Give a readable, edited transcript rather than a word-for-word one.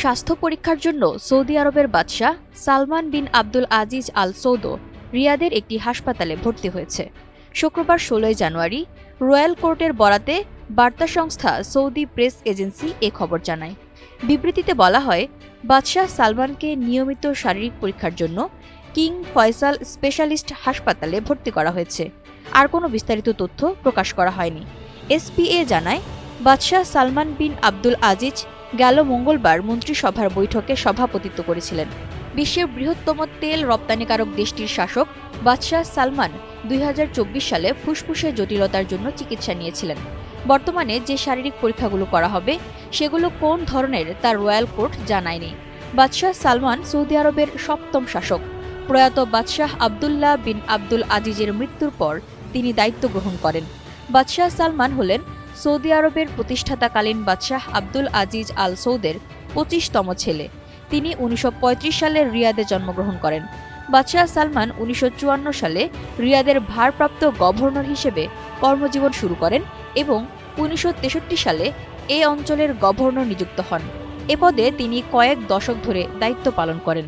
স্বাস্থ্য পরীক্ষার জন্য সৌদি আরবের বাদশাহ সালমান বিন আব্দুল আজিজ আল সৌদ রিয়াদের একটি হাসপাতালে ভর্তি হয়েছে। শুক্রবার ১৬ জানুয়ারি রয়্যাল কোর্টের বরাতে বার্তা সংস্থা সৌদি প্রেস এজেন্সি এ খবর জানায়। বিবৃতিতে বলা হয়, বাদশাহ সালমানকে নিয়মিত শারীরিক পরীক্ষার জন্য কিং ফয়সাল স্পেশালিস্ট হাসপাতালে ভর্তি করা হয়েছে। আর কোনো বিস্তারিত তথ্য প্রকাশ করা হয়নি। এসপিএ জানায়, বাদশাহ সালমান বিন আব্দুল আজিজ গেল মঙ্গলবার মন্ত্রিসভার বৈঠকে সভাপতিত্ব করেছিলেন। বিশ্বের বৃহত্তম তেল রপ্তানিকারক দেশটির শাসক বাদশাহ সালমান ২০২৪ সালে ফুসফুসে জটিলতার জন্য চিকিৎসা নিয়েছিলেন। বর্তমানে যে শারীরিক পরীক্ষাগুলো করা হবে সেগুলো কোন ধরনের তা রয়্যাল কোর্ট জানায়নি। বাদশাহ সালমান সৌদি আরবের ৭ম শাসক। প্রয়াত বাদশাহ আবদুল্লাহ বিন আব্দুল আজিজের মৃত্যুর পর তিনি দায়িত্ব গ্রহণ করেন। বাদশাহ সালমান হলেন সৌদি আরবের প্রতিষ্ঠাতাকালীন বাদশাহ আব্দুল আজিজ আল সৌদের ২৫তম ছেলে। তিনি ১৯৩৫ সালে রিয়াদে জন্মগ্রহণ করেন। বাদশাহ সালমান ১৯৫৪ সালে রিয়াদের ভারপ্রাপ্ত গভর্নর হিসেবে কর্মজীবন শুরু করেন এবং ১৯৬৩ সালে এ অঞ্চলের গভর্নর নিযুক্ত হন। এ পদে তিনি কয়েক দশক ধরে দায়িত্ব পালন করেন।